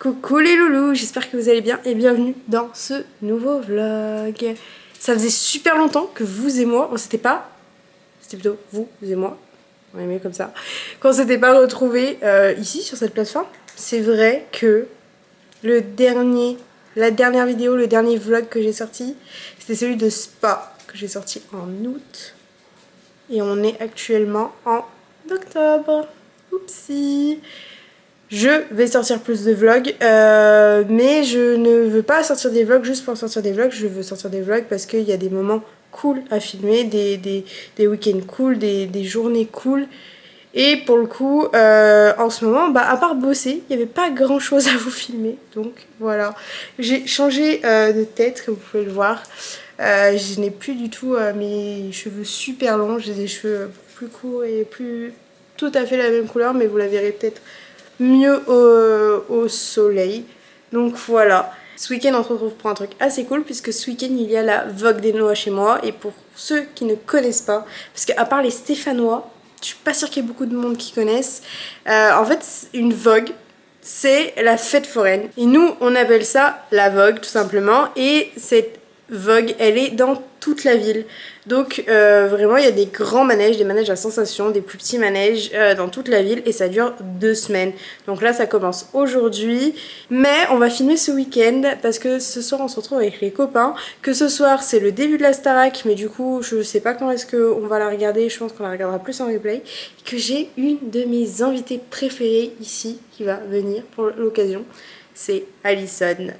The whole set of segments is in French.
Coucou les loulous, j'espère que vous allez bien et bienvenue dans ce nouveau vlog. Ça faisait super longtemps que vous et moi, on s'était pas... C'était plutôt vous et moi, on est mieux comme ça. Qu'on s'était pas retrouvés ici sur cette plateforme. C'est vrai que la dernière vidéo, le dernier vlog que j'ai sorti, c'était celui de Spa que j'ai sorti en août. Et on est actuellement en octobre. Oupsie. Je vais sortir plus de vlogs, mais je ne veux pas sortir des vlogs juste pour sortir des vlogs. Je veux sortir des vlogs parce qu'il y a des moments cool à filmer, des week-ends cool, des journées cool. Et pour le coup, en ce moment, à part bosser, il n'y avait pas grand chose à vous filmer. Donc voilà, j'ai changé de tête, comme vous pouvez le voir. Je n'ai plus du tout mes cheveux super longs. J'ai des cheveux plus courts et plus tout à fait la même couleur, mais vous la verrez peut-être mieux au soleil. Donc voilà. Ce week-end on se retrouve pour un truc assez cool puisque ce week-end il y a la Vogue des Noix chez moi. Et pour ceux qui ne connaissent pas, parce qu'à part les Stéphanois, je suis pas sûre qu'il y ait beaucoup de monde qui connaissent. En fait une Vogue, c'est la fête foraine. Et nous on appelle ça la Vogue tout simplement. Et cette Vogue elle est dans toute la ville. Donc vraiment il y a des grands manèges, des manèges à sensation, des plus petits manèges dans toute la ville et ça dure 2 semaines. Donc là ça commence aujourd'hui, mais on va filmer ce week-end parce que ce soir on se retrouve avec les copains. Que ce soir c'est le début de la Starac, mais du coup je sais pas quand est-ce qu'on va la regarder, je pense qu'on la regardera plus en replay. Et que j'ai une de mes invitées préférées ici qui va venir pour l'occasion, c'est Alison.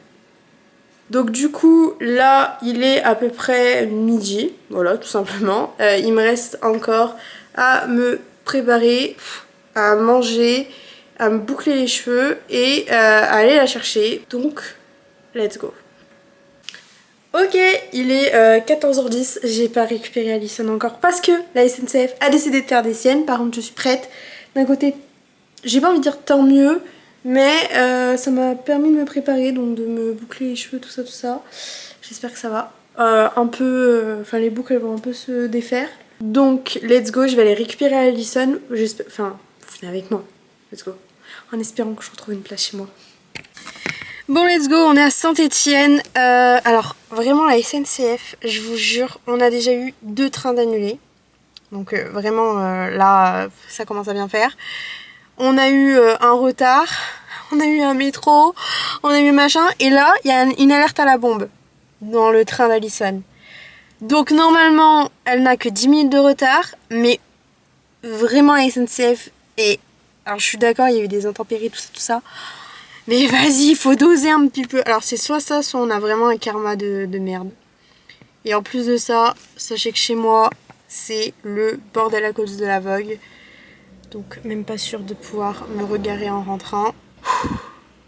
Donc du coup là il est à peu près midi, voilà tout simplement. Il me reste encore à me préparer, à manger, à me boucler les cheveux et à aller la chercher. Donc let's go. Ok, il est 14h10, j'ai pas récupéré Alison encore parce que la SNCF a décidé de faire des siennes. Par contre je suis prête. D'un côté j'ai pas envie de dire tant mieux, mais ça m'a permis de me préparer, donc de me boucler les cheveux, tout ça. J'espère que ça va. Enfin les boucles elles vont un peu se défaire. Donc let's go, je vais aller récupérer Alison. Enfin, vous venez avec moi. Let's go. En espérant que je retrouve une place chez moi. Bon let's go, on est à Saint-Étienne. Alors vraiment la SNCF, je vous jure, on a déjà eu 2 trains d'annulés. Donc vraiment là ça commence à bien faire. On a eu un retard, on a eu un métro, on a eu machin, et là, il y a une alerte à la bombe dans le train d'Alison. Donc normalement, elle n'a que 10 minutes de retard, mais vraiment la SNCF est... Alors je suis d'accord, il y a eu des intempéries, tout ça, mais vas-y, il faut doser un petit peu. Alors c'est soit ça, soit on a vraiment un karma de merde. Et en plus de ça, sachez que chez moi, c'est le bordel à cause de la Vogue. Donc même pas sûre de pouvoir me regarer en rentrant.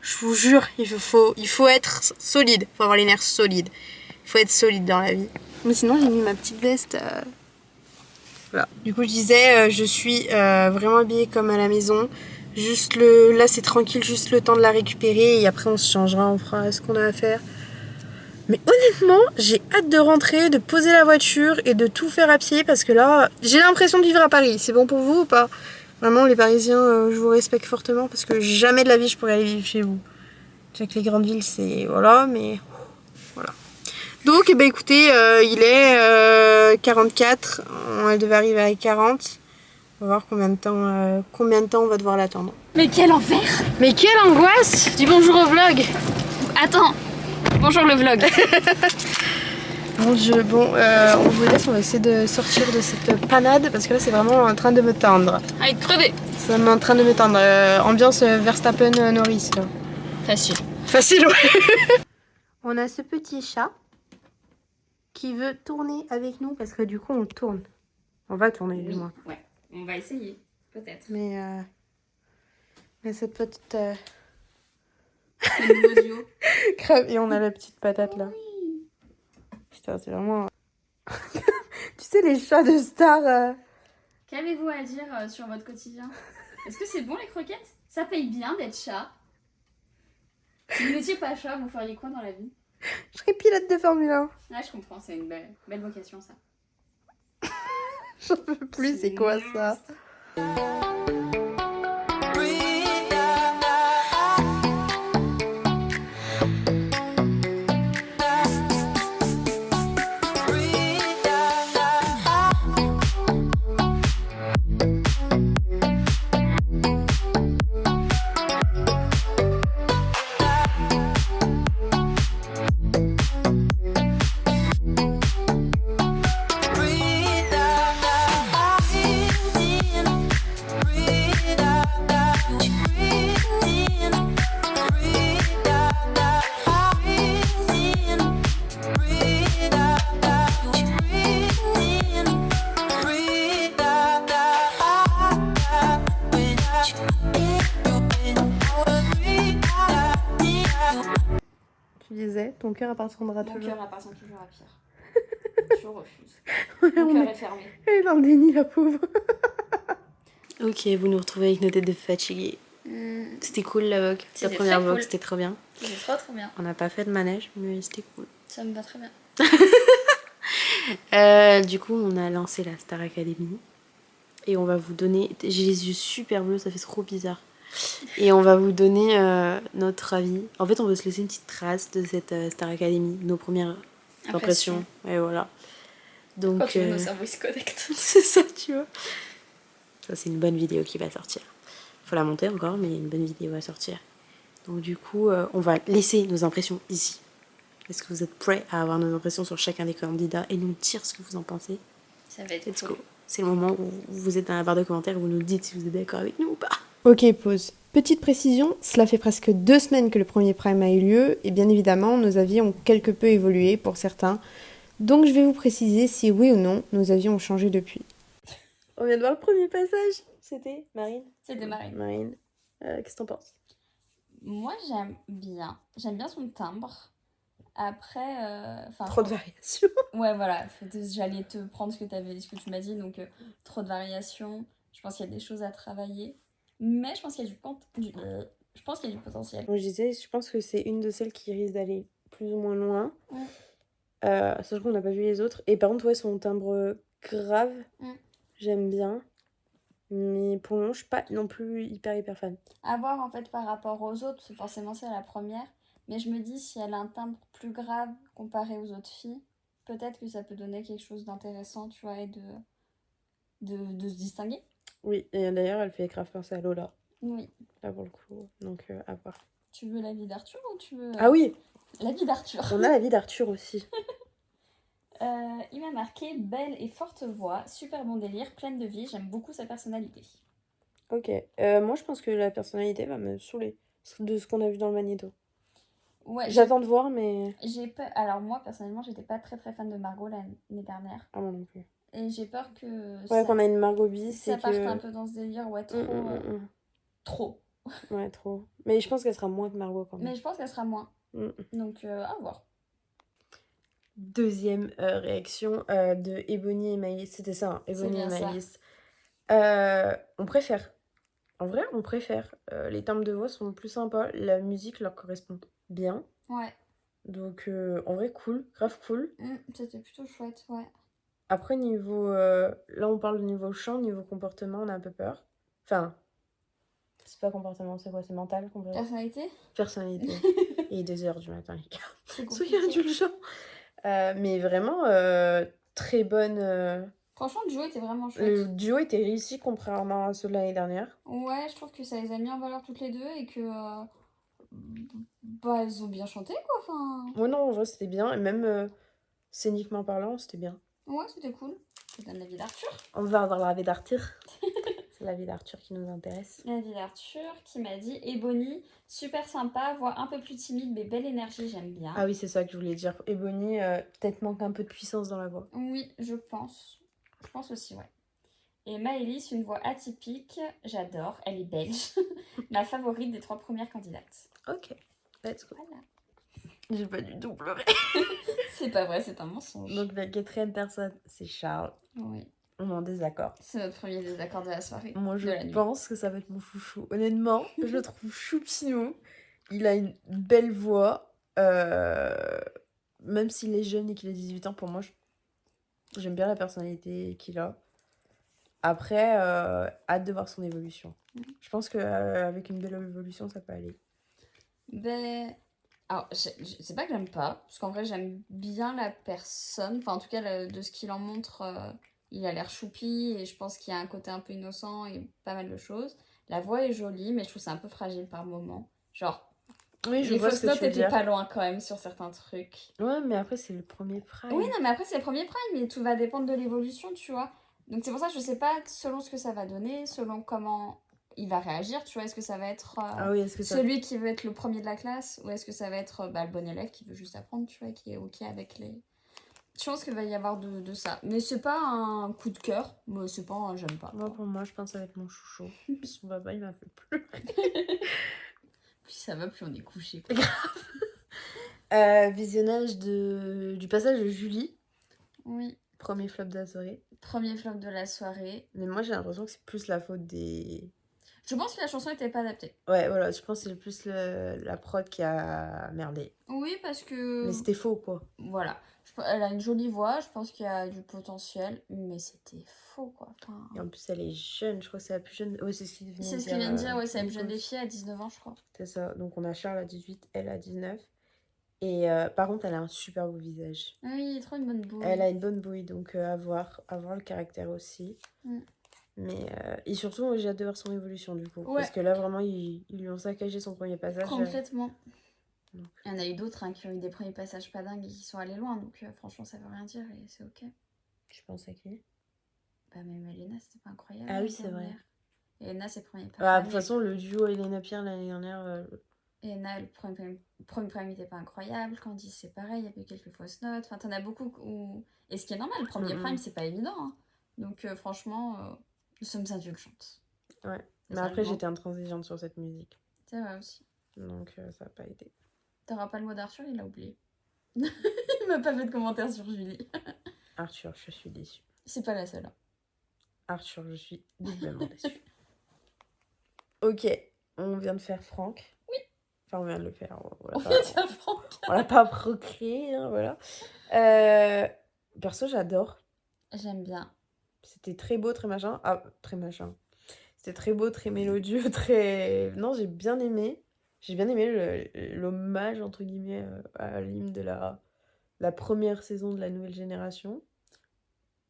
Je vous jure, il faut être solide. Il faut avoir les nerfs solides. Il faut être solide dans la vie. Mais sinon j'ai mis ma petite veste. Voilà. Du coup je disais, je suis vraiment habillée comme à la maison. Là c'est tranquille, juste le temps de la récupérer. Et après on se changera, on fera ce qu'on a à faire. Mais honnêtement, j'ai hâte de rentrer, de poser la voiture et de tout faire à pied. Parce que là, j'ai l'impression de vivre à Paris. C'est bon pour vous ou pas ? Vraiment les Parisiens, je vous respecte fortement parce que jamais de la vie je pourrais aller vivre chez vous. Déjà que les grandes villes c'est... Voilà, mais... Voilà. Donc écoutez, il est 44, elle devait arriver à 40. On va voir combien de temps on va devoir l'attendre. Mais quel enfer! Mais quelle angoisse! Dis bonjour au vlog! Attends! Bonjour le vlog! On vous laisse, on va essayer de sortir de cette panade parce que là c'est vraiment en train de me tendre. Ah, être crevé! Ça m'est en train de me tendre. Ambiance Verstappen Norris là. Facile. Facile, ouais. On a ce petit chat qui veut tourner avec nous parce que du coup on tourne. On va tourner du moins. Ouais, on va essayer, peut-être. Mais cette petite... C'est le nouveau duo. Grave, et on a la petite patate là. Putain, c'est vraiment... Tu sais les chats de star... Qu'avez-vous à dire sur votre quotidien? Est-ce que c'est bon les croquettes? Ça paye bien d'être chat. Si vous n'étiez pas chat, vous feriez quoi dans la vie? Je serais pilote de Formule 1. Ah, je comprends, c'est une belle vocation ça. J'en peux plus, c'est quoi ça? tu disais, ton cœur appartiendra Mon toujours. cœur appartient toujours à Pierre. Je refuse. Mon cœur est fermé. Elle est dans le déni, la pauvre. Ok, vous nous retrouvez avec nos têtes de fatigués. C'était cool la Vogue. La C'était première très Vogue, cool. c'était trop bien. C'est trop bien. On n'a pas fait de manège, mais c'était cool. Ça me va très bien. Du coup, on a lancé la Star Academy. Et on va vous donner... J'ai les yeux super bleus, ça fait trop bizarre. Et on va vous donner notre avis. En fait, on veut se laisser une petite trace de cette Star Academy, nos premières impressions. Et voilà. Donc, Quand tu veux, nos cerveaux se connectent. c'est ça, tu vois. Ça, c'est une bonne vidéo qui va sortir. Faut la monter encore, mais une bonne vidéo va sortir. Donc du coup, on va laisser nos impressions ici. Est-ce que vous êtes prêts à avoir nos impressions sur chacun des candidats et nous dire ce que vous en pensez? Ça va être Let's cool. go. C'est le moment où vous êtes dans la barre de commentaires et vous nous dites si vous êtes d'accord avec nous ou pas. Ok, pause. Petite précision, cela fait presque 2 semaines que le premier Prime a eu lieu et bien évidemment, nos avis ont quelque peu évolué pour certains. Donc je vais vous préciser si oui ou non nos avis ont changé depuis. On vient de voir le premier passage. C'était Marine. C'était Marine. Marine, qu'est-ce que t'en penses? Moi, j'aime bien. J'aime bien son timbre. Après, Trop de variations. ouais, voilà. J'allais te prendre ce que tu m'as dit. Donc, trop de variations. Je pense qu'il y a des choses à travailler. Mais je pense qu'il y a je pense qu'il y a du potentiel. Moi, je disais, je pense que c'est une de celles qui risque d'aller plus ou moins loin. Ouais. Sachant qu'on n'a pas vu les autres. Et par contre, ouais, son timbre grave, j'aime bien. Mais pour le moment, je suis pas non plus hyper fan. À voir en fait par rapport aux autres, parce que forcément c'est la première. Mais je me dis, si elle a un timbre plus grave comparé aux autres filles, peut-être que ça peut donner quelque chose d'intéressant, tu vois, et de se distinguer. Oui, et d'ailleurs, elle fait grave penser à Lola. Oui. Là, pour le coup, donc à voir. Tu veux la vie d'Arthur ou tu veux... Ah oui, La vie d'Arthur. on a la vie d'Arthur aussi. Il m'a marqué belle et forte voix, super bon délire, pleine de vie, j'aime beaucoup sa personnalité. Ok, moi je pense que la personnalité va me saouler de ce qu'on a vu dans le Magnéto. Ouais, j'attends de voir, mais... J'ai peur... Alors moi, personnellement, j'étais pas très fan de Margot l'année dernière. Ah, moi non plus. Et j'ai peur que... Ouais, qu'on a une Margot bis, ça parte un peu dans ce délire, ouais, trop... Trop. Ouais, trop. Mais je pense qu'elle sera moins que Margot quand même. Mais je pense qu'elle sera moins. Donc, à voir. Deuxième réaction de Ebony et Maïs. C'était ça, hein, Ebony et Maïs. On préfère. En vrai, on préfère. Les timbres de voix sont plus sympas. La musique leur correspond bien. Ouais. Donc, en vrai, cool. Grave cool. C'était plutôt chouette, ouais. Après, niveau... là, on parle de niveau chant. Niveau comportement, on a un peu peur. Enfin... C'est pas comportement, c'est quoi? C'est mental? Personnalité? Personnalité. Il est 2h du matin, les gars. C'est Soyez indulgents. Mais vraiment, très bonne... Franchement, le duo était vraiment chouette. Le duo était réussi contrairement à ceux de l'année dernière. Ouais, je trouve que ça les a mis en valeur toutes les deux et que... bah, elles ont bien chanté, quoi, enfin... Ouais, non, en vrai, c'était bien. Et même, scéniquement parlant, c'était bien. Ouais, c'était cool. Je donne la vie d'Arthur. On va dans la vie d'Arthur. C'est la vie d'Arthur qui nous intéresse. La vie d'Arthur qui m'a dit Ebony, super sympa, voix un peu plus timide mais belle énergie, j'aime bien. Ah oui, c'est ça que je voulais dire. Ebony, peut-être manque un peu de puissance dans la voix. Oui, je pense. Je pense aussi, ouais. Et Maëlys, une voix atypique, j'adore, elle est belge. Ma favorite des 3 premières candidates. Ok, let's go. Voilà. J'ai pas du tout pleuré. C'est pas vrai, c'est un mensonge. Donc la 4e personne, c'est Charles. Oui. On est en désaccord. C'est notre premier désaccord de la soirée. Moi, je pense que ça va être mon chouchou. Honnêtement, je le trouve choupinou. Il a une belle voix. Même s'il est jeune et qu'il a 18 ans, pour moi, j'aime bien la personnalité qu'il a. Après, hâte de voir son évolution. Je pense qu'avec une belle évolution, ça peut aller. Ben... Alors, c'est pas que j'aime pas, parce qu'en vrai, j'aime bien la personne. Enfin, en tout cas, de ce qu'il en montre... Il a l'air choupi et je pense qu'il y a un côté un peu innocent et pas mal de choses. La voix est jolie, mais je trouve c'est un peu fragile par moments. Genre, oui, les fausses notes étaient pas loin quand même sur certains trucs. Ouais, mais après, c'est le premier prime. Oui, non, mais après, c'est le premier prime, mais tout va dépendre de l'évolution, tu vois. Donc, c'est pour ça que je sais pas, selon ce que ça va donner, selon comment il va réagir, tu vois. Est-ce que ça va être celui qui veut être le premier de la classe ou est-ce que ça va être le bon élève qui veut juste apprendre, tu vois, qui est OK avec les... Je pense qu'il va y avoir de ça. Mais c'est pas un coup de cœur. Moi, c'est pas un j'aime pas. Moi, pour moi, je pense que ça va être mon chouchou. Son papa, il m'a fait pleurer. Puis ça va, plus on est couché. Grave. Visionnage du passage de Julie. Oui. Premier flop de la soirée. Premier flop de la soirée. Mais moi, j'ai l'impression que c'est plus la faute des... Je pense que la chanson n'était pas adaptée. Ouais, voilà, je pense que c'est plus la prod qui a merdé. Oui, parce que... Mais c'était faux, quoi. Voilà. Elle a une jolie voix, je pense qu'il y a du potentiel, mais c'était faux, quoi. Enfin... Et en plus, elle est jeune, je crois que c'est la plus jeune. Ouais, c'est ce qu'il vient de dire. C'est ce qu'il vient de dire, ouais, c'est la plus jeune des filles à 19 ans, je crois. C'est ça. Donc, on a Charles à 18, elle à 19. Et par contre, elle a un super beau visage. Oui, trop une bonne bouille. Elle a une bonne bouille, donc à voir le caractère aussi. Mais et surtout, j'ai hâte de voir son évolution du coup. Ouais. Parce que là, vraiment, ils lui ont saccagé son premier passage. Complètement. Donc... Il y en a eu d'autres hein, qui ont eu des premiers passages pas dingues et qui sont allés loin. Donc franchement, ça veut rien dire et c'est ok. Tu penses à qui? Bah, même Elena, c'était pas incroyable. Ah oui, c'est vrai. Elena, c'est le premier passage. Ah, de toute façon, le duo Elena-Pierre l'année dernière. Elena, le premier programme n'était pas incroyable. Candice, c'est pareil, il y avait quelques fausses notes. Enfin, t'en as beaucoup où... Et ce qui est normal, le premier prime, c'est pas évident. Hein. Donc, franchement, nous sommes indulgentes. Ouais. Mais après, j'étais intransigeante sur cette musique. C'est vrai aussi. Donc, ça n'a pas aidé. T'auras pas le mot d'Arthur, il l'a oublié. Il m'a pas fait de commentaire sur Julie. Arthur, je suis déçue. C'est pas la seule. Hein. Arthur, je suis doublement déçue. Ok, on vient de faire Franck. Oui. Enfin, on vient de le faire. On vient de faire Franck. On l'a pas procréé, hein, voilà. Perso, j'adore. J'aime bien. C'était très beau, très machin. Ah, très machin. C'était très beau, très mélodieux, très... Non, j'ai bien aimé. J'ai bien aimé l'hommage, entre guillemets, à l'hymne de la première saison de la nouvelle génération.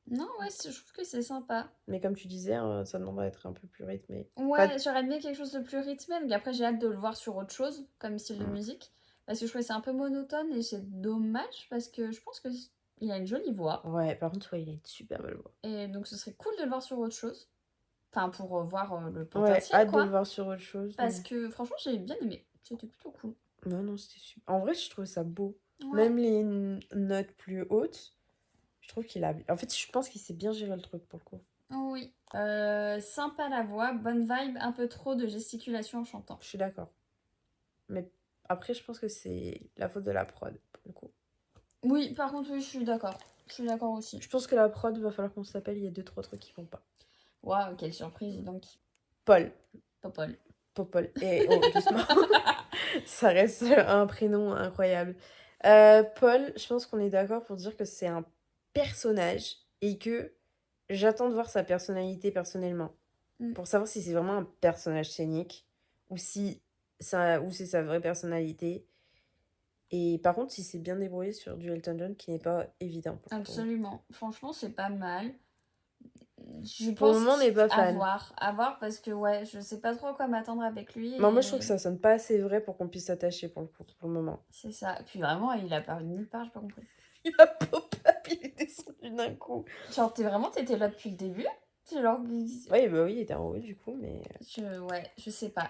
Non, ouais, je trouve que c'est sympa. Mais comme tu disais, ça demande à être un peu plus rythmé. Ouais, j'aurais aimé quelque chose de plus rythmé. Donc après, j'ai hâte de le voir sur autre chose, comme style de musique. Parce que je trouve que c'est un peu monotone et c'est dommage parce que je pense qu'il a une jolie voix. Ouais, par contre, ouais, il a une super belle voix. Et donc ce serait cool de le voir sur autre chose. Enfin, pour voir le potentiel, ouais, hâte de le voir sur autre chose. Parce que franchement, j'ai bien aimé. C'était plutôt cool. Ouais, non, c'était super. En vrai, je trouvais ça beau. Ouais. Même les notes plus hautes, je trouve qu'il a... En fait, je pense qu'il sait bien gérer le truc, pour le coup. Oui. Sympa la voix, bonne vibe, un peu trop de gesticulation en chantant. Je suis d'accord. Mais après, je pense que c'est la faute de la prod, pour le coup. Oui, par contre, oui, je suis d'accord. Je suis d'accord aussi. Je pense que la prod, va falloir qu'on s'appelle, il y a 2-3 trucs qui vont pas. Waouh, quelle surprise, donc. Paul. Popol. Popol. Et oh, doucement. Ça reste un prénom incroyable. Paul, je pense qu'on est d'accord pour dire que c'est un personnage et que j'attends de voir sa personnalité personnellement. Pour savoir si c'est vraiment un personnage scénique ou si c'est sa vraie personnalité. Et par contre, si c'est bien débrouillé sur du Elton John qui n'est pas évident. Absolument. Franchement, c'est pas mal. Je pour pense le moment, on n'est pas fan. À voir parce que ouais, je sais pas trop à quoi m'attendre avec lui. Moi, je trouve que ça sonne pas assez vrai pour qu'on puisse s'attacher pour le moment. C'est ça. Et puis vraiment, il a paru nulle part, j'ai pas compris. Il a pop-up, il est descendu d'un coup. Genre, t'étais là depuis le début? Genre... Oui, bah oui, il était en haut du coup, mais... Ouais, je sais pas.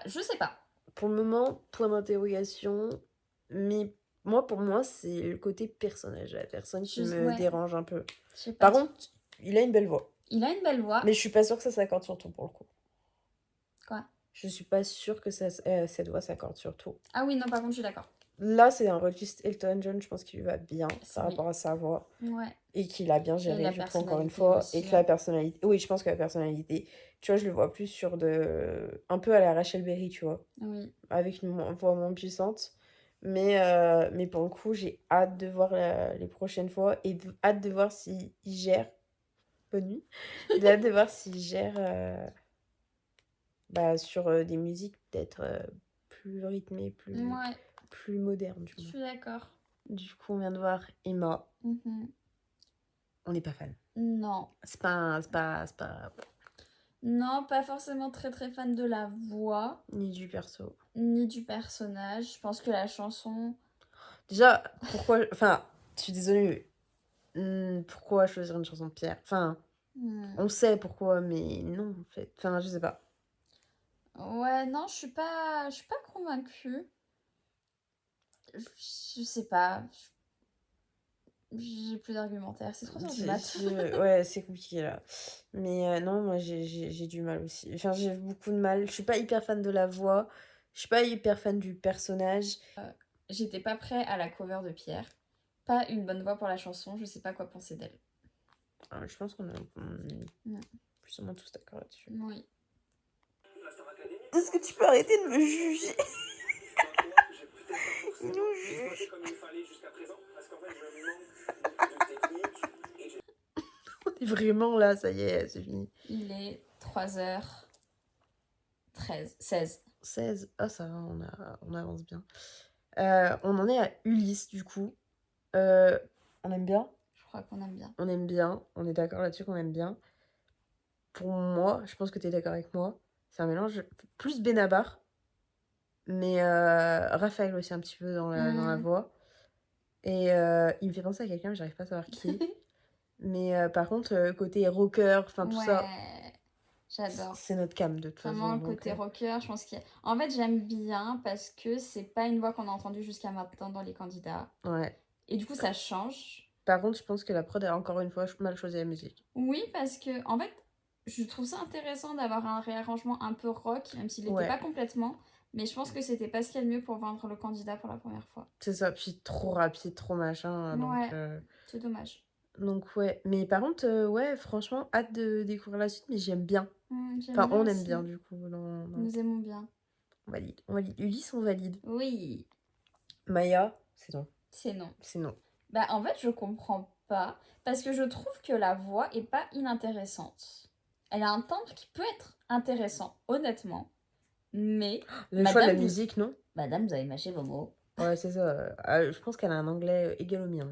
Pour le moment, point d'interrogation, mais pour moi, c'est le côté personnage, la personne qui me dérange un peu. Par contre, il a une belle voix. Mais je suis pas sûre que ça s'accorde sur tout pour le coup. Quoi? Je suis pas sûre que cette voix s'accorde sur tout. Ah oui, non, par contre, je suis d'accord. Là, c'est un registre Elton John, je pense qu'il lui va bien par rapport à sa voix. Ouais. Et qu'il a bien géré, je trouve, encore une fois. Aussi, et que la personnalité... Oui, je pense que la personnalité... Tu vois, je le vois plus sur un peu à la Rachel Berry, tu vois. Oui. Avec une voix moins puissante. Mais pour le coup, j'ai hâte de voir les prochaines fois. Et hâte de voir s'il gère... Bonne nuit. J'ai hâte de voir s'il gère... sur des musiques peut-être plus rythmées, plus modernes. Du coup. Je suis d'accord. Du coup, on vient de voir Emma. On n'est pas fan. Non. C'est pas... Non, pas forcément très très fan de la voix. Ni du perso. Ni du personnage. Je pense que la chanson... Déjà, pourquoi... Enfin, je suis désolée. Pourquoi choisir une chanson de Pierre? Enfin, on sait pourquoi, mais non, en fait. Enfin, je sais pas. Ouais, non, je suis pas convaincue. Je sais pas. J'ai plus d'argumentaire. C'est 3h du mat. Ouais, c'est compliqué là. Mais non, moi j'ai du mal aussi. Enfin, j'ai beaucoup de mal. Je suis pas hyper fan de la voix. Je suis pas hyper fan du personnage. j'étais pas prêt à la cover de Pierre. Pas une bonne voix pour la chanson, je sais pas quoi penser d'elle. Je pense qu'on est plus ou moins tous d'accord là-dessus. Oui. Est-ce que tu peux arrêter de me juger? Il nous juge. On est vraiment là, ça y est, c'est fini. Il est 3h13, 16. 16, ah ça va, on avance bien. On en est à Ulysse du coup. On aime bien? Je crois qu'on aime bien. On aime bien, on est d'accord là-dessus qu'on aime bien. Pour moi, je pense que tu es d'accord avec moi, c'est un mélange plus Benabar, mais Raphaël aussi un petit peu dans la voix. Et il me fait penser à quelqu'un, mais j'arrive pas à savoir qui. Mais par contre, côté rocker, enfin tout ça, j'adore. c'est notre cam de toute façon. Vraiment, le côté rocker, je pense qu'il y a... En fait, j'aime bien parce que c'est pas une voix qu'on a entendue jusqu'à maintenant dans les candidats. Ouais. Et du coup, ça change. Par contre, je pense que la prod a encore une fois mal choisi la musique. Oui, parce que, en fait, je trouve ça intéressant d'avoir un réarrangement un peu rock, même s'il n'était pas complètement. Mais je pense que c'était pas ce qu'il y a de mieux pour vendre le candidat pour la première fois. C'est ça, puis trop rapide, trop machin. Ouais, c'est dommage. Donc ouais, mais par contre, ouais, franchement, hâte de découvrir la suite, mais j'aime bien. Enfin, on aime bien du coup. Nous aimons bien. On valide. Ulysse, on valide. Oui. Maya, c'est non. C'est non. C'est non. Bah en fait, je comprends pas, parce que je trouve que la voix est pas inintéressante. Elle a un timbre qui peut être intéressant, honnêtement. Mais... Le choix de la musique, non? Madame, vous avez mâché vos mots. Ouais, c'est ça. Je pense qu'elle a un anglais égal au mien.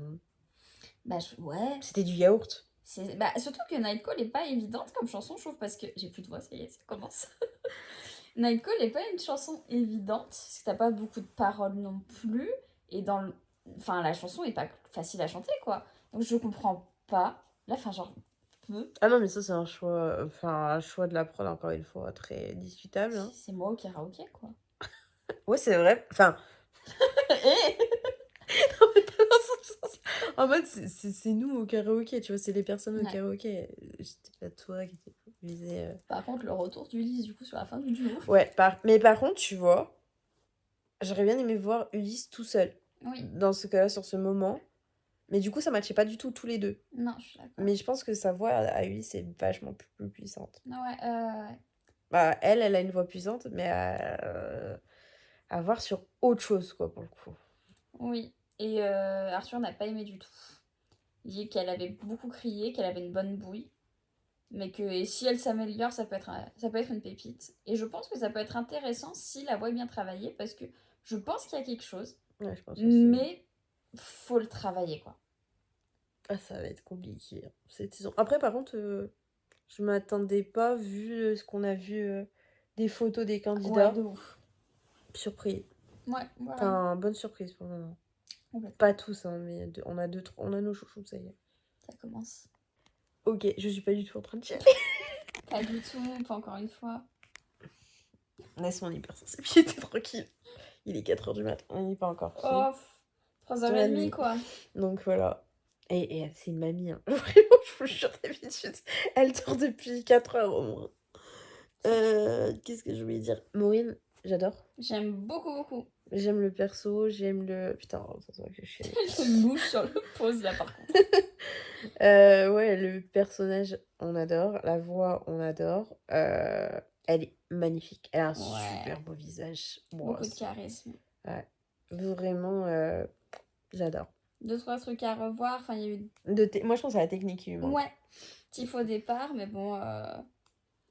Bah ouais. C'était du yaourt. Bah, surtout que Night Call est pas évidente comme chanson, je trouve, parce que... J'ai plus de voix, ça y est, ça commence. Night Call est pas une chanson évidente, parce que t'as pas beaucoup de paroles non plus, et dans le... Enfin, la chanson est pas facile à chanter, quoi. Donc je comprends pas. Là, enfin, genre... Ah non, mais ça, c'est un choix... Enfin, un choix de la prod, encore une fois, très discutable. Hein. C'est moi au karaoké, quoi. Ouais, c'est vrai. Enfin... En mode, c'est nous au karaoké, tu vois, c'est les personnes au karaoké. C'était pas toi qui t'es visé. Par contre, le retour d'Ulysse, du coup, sur la fin du duo. Ouais, mais par contre, tu vois, j'aurais bien aimé voir Ulysse tout seul. Oui. Dans ce cas-là, sur ce moment. Mais du coup, ça matchait pas du tout tous les deux. Non, je suis d'accord. Mais je pense que sa voix à Ulysse est vachement plus puissante. Ouais. Bah, elle a une voix puissante, mais à voir sur autre chose, quoi, pour le coup. Oui. Et Arthur n'a pas aimé du tout. Il dit qu'elle avait beaucoup crié, qu'elle avait une bonne bouille. Mais que si elle s'améliore, ça peut être une pépite. Et je pense que ça peut être intéressant si la voix est bien travaillée, parce que je pense qu'il y a quelque chose. Ouais, je pense aussi. Mais faut le travailler, quoi. Ah, ça va être compliqué. Cette saison. Après, par contre, je m'attendais pas, vu ce qu'on a vu des photos des candidats. Ouais, de ouf. Surpris. Ouais, voilà. Enfin, bonne surprise pour le moment. Pas tous, hein, mais on a nos chouchous, ça y est. Ça commence. Ok, je suis pas du tout en train de chialer. Pas du tout, pas encore une fois. Laisse mon hypersensibilité tranquille. Il est 4h du matin, on n'y est pas encore. Oh, 3h30 quoi. Donc voilà. Et c'est une mamie, hein. Vraiment, je vous jure, d'habitude, elle dort depuis 4h au moins. Qu'est-ce que je voulais dire? Maureen, j'adore. J'aime beaucoup. J'aime le perso, j'aime le... Putain, ça se voit que je suis... J'ai une mouche sur le pause là par contre. Ouais, le personnage, on adore. La voix, on adore. Elle est magnifique. Elle a un super beau visage. Beaucoup de charisme. Ouais. Vraiment, j'adore. 2-3 trucs à revoir. Enfin, il y a eu... Moi, je pense à la technique qui lui manque. Ouais. Petit faux départ, mais bon...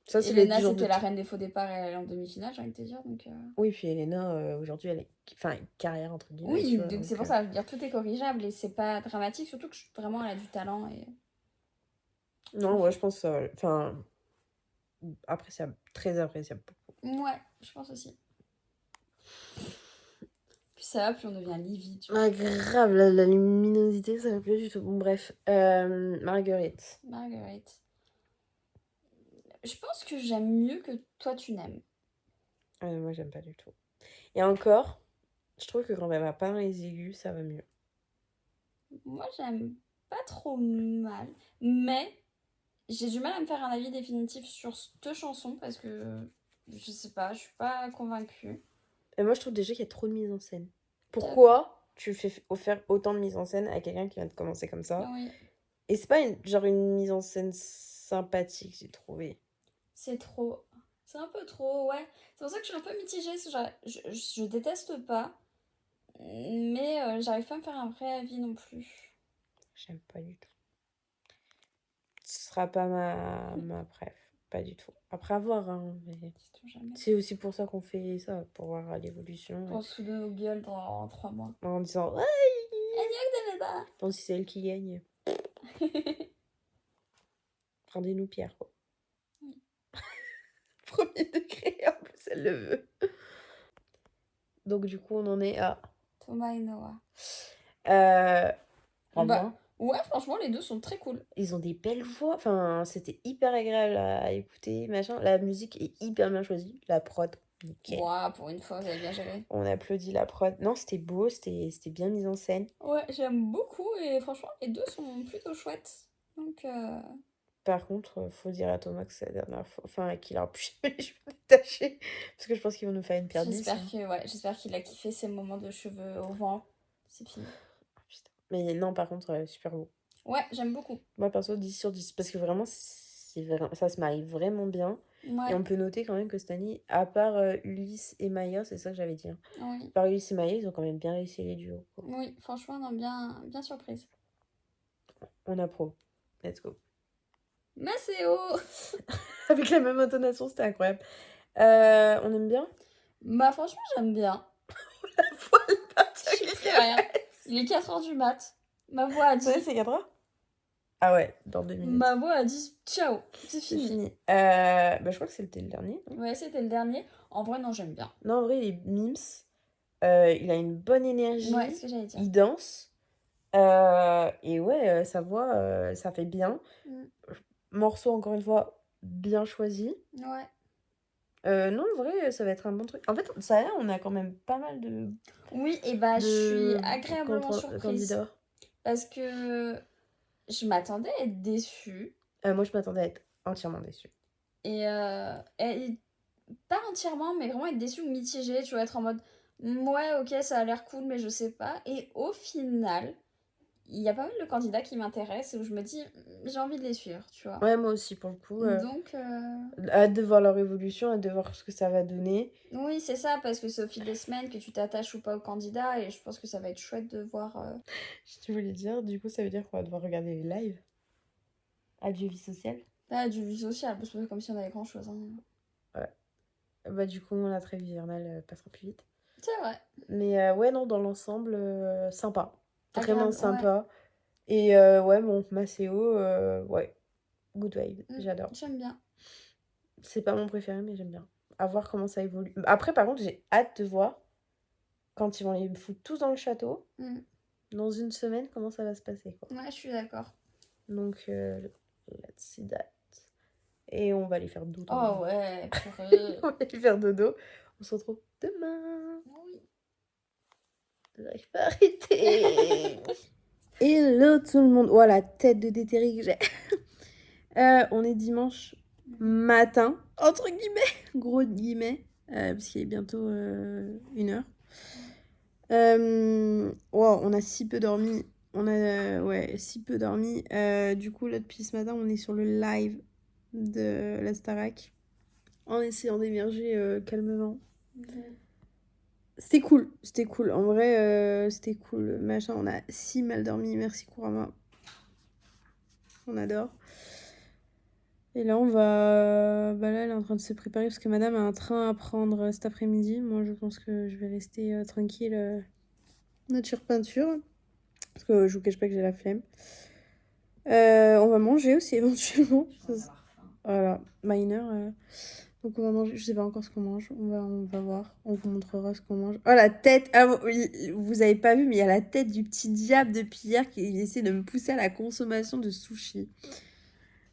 Ça, c'est Elena, c'était la reine des faux départs et elle est en demi-finale, j'ai envie de te dire. Donc, Oui, puis Elena, aujourd'hui, elle est... Enfin, une carrière, entre guillemets. Oui, donc c'est pour ça, je veux dire, tout est corrigeable et c'est pas dramatique, surtout que vraiment, elle a du talent. Et... Non, ouais, je pense ça... Enfin, appréciable. Très appréciable. Ouais, je pense aussi. Puis ça va, puis on devient livide. Ah, grave, la luminosité, ça va plus du tout. Bon, bref. Marguerite. Je pense que j'aime mieux que toi, tu n'aimes. Ah, moi, j'aime pas du tout. Et encore, je trouve que quand elle va pas dans les aigus, ça va mieux. Moi, j'aime pas trop mal. Mais j'ai du mal à me faire un avis définitif sur cette chanson parce que je sais pas, je suis pas convaincue. Et moi, je trouve déjà qu'il y a trop de mise en scène. Pourquoi tu fais faire autant de mise en scène à quelqu'un qui vient de commencer comme ça? Oui. Et c'est pas une mise en scène sympathique, j'ai trouvé. C'est trop. C'est un peu trop, ouais. C'est pour ça que je suis un peu mitigée. Genre, je déteste pas, mais j'arrive pas à me faire un vrai avis non plus. J'aime pas du tout. Ce sera pas ma préf. Pas du tout. Après avoir, hein, mais c'est aussi pour ça qu'on fait ça, pour voir l'évolution. Pour se souder nos gueules dans 3 mois. En disant, ouais, pas. Bon, si c'est elle qui gagne. Rendez-nous Pierre, quoi. Oui. Premier degré, en plus, elle le veut. Donc, du coup, on en est à Thomas et Noah. Ouais, franchement, les deux sont très cool. Ils ont des belles voix. Enfin, c'était hyper agréable à écouter, machin. La musique est hyper bien choisie. La prod, nickel. Ouah, pour une fois, vous avez bien géré. On applaudit la prod. Non, c'était beau, c'était bien mis en scène. Ouais, j'aime beaucoup et franchement, les deux sont plutôt chouettes. Donc, Par contre, faut dire à Thomas que c'est la dernière fois. Enfin, qu'il a plus les cheveux détachés. Parce que je pense qu'ils vont nous faire une paire j'espère qu'il a kiffé ses moments de cheveux au vent. C'est fini. Oh, putain. Mais non, par contre, super beau. Ouais, j'aime beaucoup. Moi, perso, 10 sur 10. Parce que vraiment, ça se marie vraiment bien. Ouais. Et on peut noter quand même que cette année, à part Ulysse et Maya, c'est ça que j'avais dit. Hein. Oui. Par Ulysse et Maya, ils ont quand même bien réussi les duos. Quoi. Oui, franchement, non, bien surprise. On approuve. Let's go. Maceo. Avec la même intonation, c'était incroyable. On aime bien? Bah, franchement, j'aime bien. La voix, elle part. Je sais rien. Il est 4h du mat. Ma voix a dit. Ouais, c'est 4h? Ah ouais, dans 2 minutes. Ma voix a dit ciao, c'est fini. Bah, je crois que c'était le dernier. Non ouais, c'était le dernier. En vrai, non, j'aime bien. Non, en vrai, il est mimes. Il a une bonne énergie. Ouais, c'est ce que j'allais dire. Il danse. Et ouais, sa voix, ça fait bien. Morceau, encore une fois, bien choisi. Ouais. Non, en vrai, ça va être un bon truc. En fait, ça y est, on a quand même pas mal de... Oui, et bah, je suis agréablement surprise. Candidats. Parce que je m'attendais à être déçue. Moi, je m'attendais à être entièrement déçue. Et pas entièrement, mais vraiment être déçue ou mitigée. Tu vas être en mode, ouais, ok, ça a l'air cool, mais je sais pas. Et au final, il y a pas mal de candidats qui m'intéressent et où je me dis, j'ai envie de les suivre, tu vois. Ouais, moi aussi, pour le coup. Donc... hâte de voir leur évolution, hâte de voir ce que ça va donner. Oui, c'est ça, parce que c'est au fil des semaines que tu t'attaches ou pas au candidat, et je pense que ça va être chouette de voir... Je voulais dire, du coup, ça veut dire qu'on va devoir regarder les lives. Adieu vie sociale. Pas du vie sociale, parce que c'est comme si on avait grand-chose. Hein. Ouais. Bah du coup, la trêve hivernale passera plus vite. C'est vrai. Mais ouais, non, dans l'ensemble, sympa. Vraiment sympa. Ouais. Et ouais, bon, Maceo, ouais, good vibe, j'adore. J'aime bien. C'est pas mon préféré, mais j'aime bien. À voir comment ça évolue. Après, par contre, j'ai hâte de voir, quand ils vont les foutre tous dans le château, dans une semaine, comment ça va se passer, quoi. Ouais, je suis d'accord. Donc, let's see that. Et on va aller faire dodo. Oh ouais, purée. On va aller faire dodo. On se retrouve demain. Oui. J'arrive pas à arrêter. Hello tout le monde. Oh, la tête de déterré que j'ai. On est dimanche matin, entre guillemets, gros guillemets, puisqu'il est bientôt 1h. Wow, on a si peu dormi. Si peu dormi. Du coup, là, depuis ce matin, on est sur le live de la Starac en essayant d'émerger calmement. C'était cool. En vrai, c'était cool. Machin, on a si mal dormi. Merci, Kurama. On adore. Et là, on va... Bah là, elle est en train de se préparer parce que madame a un train à prendre cet après-midi. Moi, je pense que je vais rester tranquille nature peinture. Parce que je vous cache pas que j'ai la flemme. On va manger aussi, éventuellement. Voilà, minor. Donc, on va manger. Je sais pas encore ce qu'on mange. On va voir. On vous montrera ce qu'on mange. Oh, la tête. Ah, vous avez pas vu, mais il y a la tête du petit diable depuis hier qui essaie de me pousser à la consommation de sushi.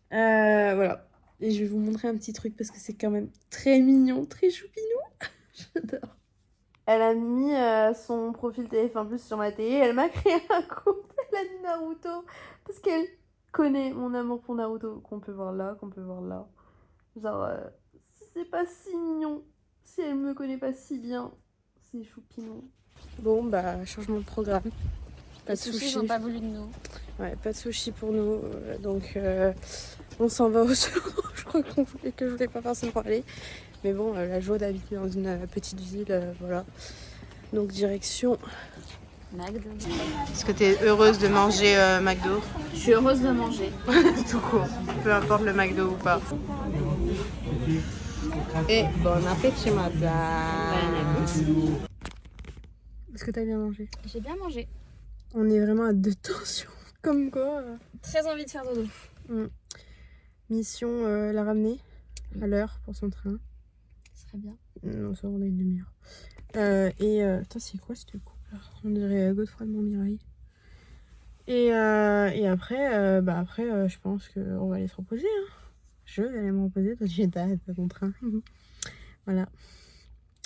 Voilà. Et je vais vous montrer un petit truc parce que c'est quand même très mignon, très choupinou. J'adore. Elle a mis son profil TF1+ sur ma télé. Elle m'a créé un compte. Elle a mis Naruto. Parce qu'elle connaît mon amour pour Naruto. Qu'on peut voir là, qu'on peut voir là. Genre, si c'est pas si mignon, si elle me connaît pas si bien, c'est choupinou. Bon, bah, changement de programme. Pas de sushi. Ils n'ont pas voulu de nous. Ouais, pas de sushi pour nous. Donc, on s'en va au salon. Je crois que je voulais pas forcément aller. Mais bon, la joie d'habiter dans une petite ville, voilà. Donc, direction McDo. Est-ce que tu es heureuse de manger McDo? Je suis heureuse de manger. Tout court. Peu importe le McDo ou pas. Et bon appétit, madame. Est-ce que t'as bien mangé? J'ai bien mangé. On est vraiment à deux tensions. Comme quoi. Très envie de faire dodo. Mission la ramener à l'heure pour son train. Ce serait bien. Non, ça on a une demi-heure. Attends, c'est quoi cette coupe là? On dirait Godefroy de Montmirail. Et après, je pense qu'on va aller se reposer. Hein. Je vais aller me reposer. Toi, tu es pas ton train. Voilà.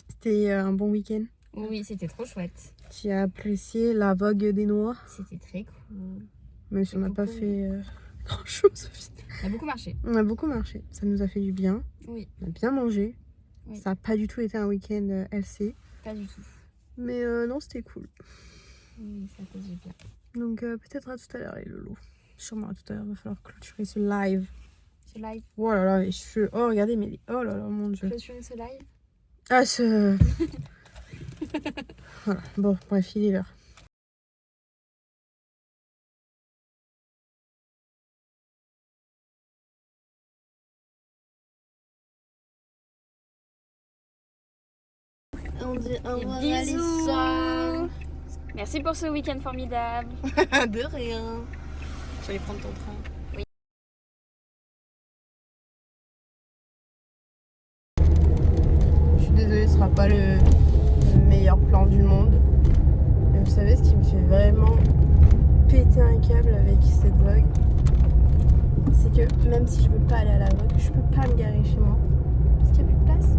C'était un bon week-end. Oui, c'était trop chouette. Tu as apprécié la vogue des noix? C'était très cool. Même si on n'a pas fait grand-chose au final. On a beaucoup marché. On a beaucoup marché. Ça nous a fait du bien. Oui. On a bien mangé. Oui. Ça n'a pas du tout été un week-end LC. Pas du tout. Mais non, c'était cool. Oui, ça fait du bien. Donc peut-être à tout à l'heure les loulous. Sûrement à tout à l'heure, il va falloir clôturer ce live. Ce live. Oh là là, les cheveux. Oh regardez, mais oh là là, mon dieu. Clôturer ce live. Ah ce... Voilà, bon, bref, il est l'heure. On dit au revoir, bisous. Merci pour ce week-end formidable. De rien. Tu vas aller prendre ton train. Oui. Je suis désolée, ce sera pas le meilleur plan du monde. Mais vous savez ce qui me fait vraiment péter un câble avec cette vogue, c'est que même si je veux pas aller à la vogue, je peux pas me garer chez moi parce qu'il n'y a plus de place.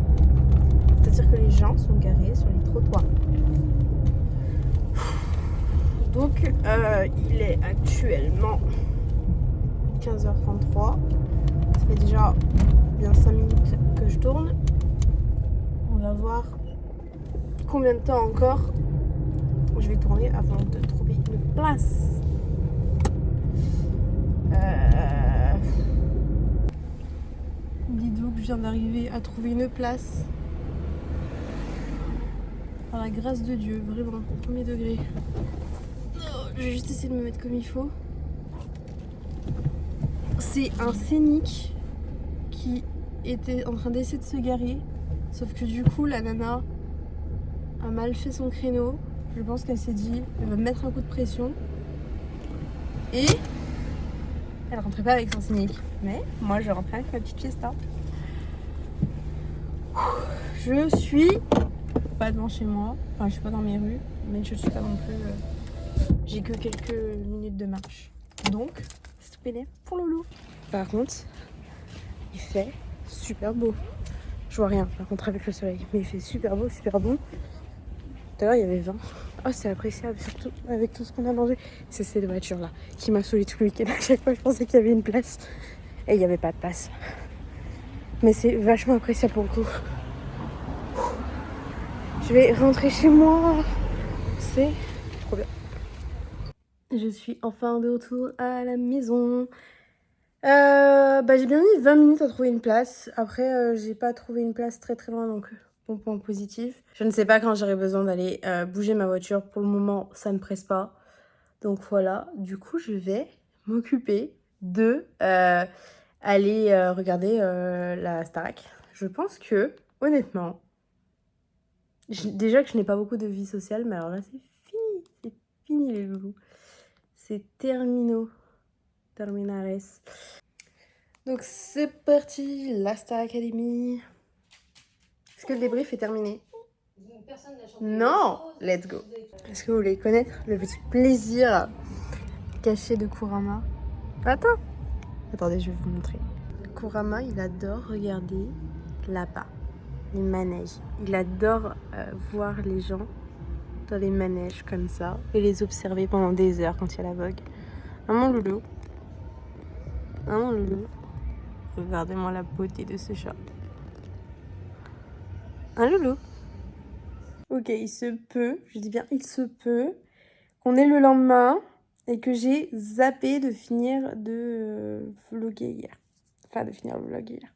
C'est-à-dire que les gens sont garés sur les trottoirs. Donc il est actuellement 15h33. Ça fait déjà bien 5 minutes que je tourne. On va voir combien de temps encore je vais tourner avant de trouver une place. Dites-vous que je viens d'arriver à trouver une place. Par la grâce de Dieu, vraiment, premier degré. Je vais juste essayer de me mettre comme il faut. C'est un scénic qui était en train d'essayer de se garer. Sauf que du coup, la nana a mal fait son créneau. Je pense qu'elle s'est dit, elle va me mettre un coup de pression. Et elle rentrait pas avec son scénic. Mais moi, je rentrais avec ma petite fiesta. Je suis pas devant chez moi. Enfin, je suis pas dans mes rues. Mais je suis pas non plus... J'ai que quelques minutes de marche. Donc, c'est pénible pour Loulou. Par contre, il fait super beau. Je vois rien par contre avec le soleil. Mais il fait super beau, super bon. Tout à l'heure, il y avait 20. Oh, c'est appréciable, surtout avec tout ce qu'on a mangé. C'est cette voiture-là qui m'a saoulée tout le week-end. À chaque fois, je pensais qu'il y avait une place. Et il n'y avait pas de place. Mais c'est vachement appréciable pour le coup. Je vais rentrer chez moi. C'est trop bien. Je suis enfin de retour à la maison. J'ai bien mis 20 minutes à trouver une place. Après, j'ai pas trouvé une place très très loin, donc bon point positif. Je ne sais pas quand j'aurai besoin d'aller bouger ma voiture. Pour le moment, ça ne presse pas. Donc voilà, du coup, je vais m'occuper de aller regarder la Starac. Je pense que, honnêtement, déjà que je n'ai pas beaucoup de vie sociale, mais alors là, c'est fini. C'est fini les loulous. C'est terminales. Donc c'est parti, la Star Academy. Est-ce que le débrief est terminé? Non, let's go. Est-ce que vous voulez connaître le petit plaisir caché de Kurama? Attendez, je vais vous montrer. Kurama, il adore regarder là-bas, les manèges. Il adore voir les gens dans les manèges comme ça et les observer pendant des heures quand il y a la vogue. Mon loulou. Mon loulou. Regardez-moi la beauté de ce chat. Un loulou. Ok, il se peut, je dis bien il se peut, qu'on est le lendemain et que j'ai zappé de finir de vlogger hier. Enfin, de finir le vlog hier.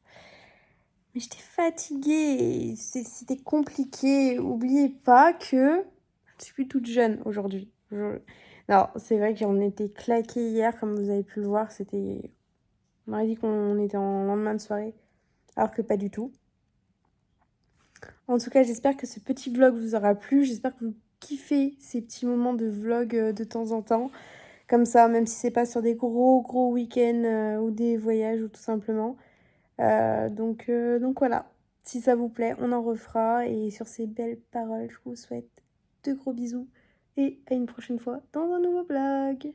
Mais j'étais fatiguée, c'était compliqué. Oubliez pas que je suis plus toute jeune aujourd'hui. Non, c'est vrai qu'on était claqués hier, comme vous avez pu le voir. On aurait dit qu'on était en lendemain de soirée, alors que pas du tout. En tout cas, j'espère que ce petit vlog vous aura plu. J'espère que vous kiffez ces petits moments de vlog de temps en temps. Comme ça, même si c'est pas sur des gros week-ends ou des voyages ou tout simplement. Donc voilà, si ça vous plaît, on en refera. Et sur ces belles paroles, je vous souhaite de gros bisous et à une prochaine fois dans un nouveau vlog.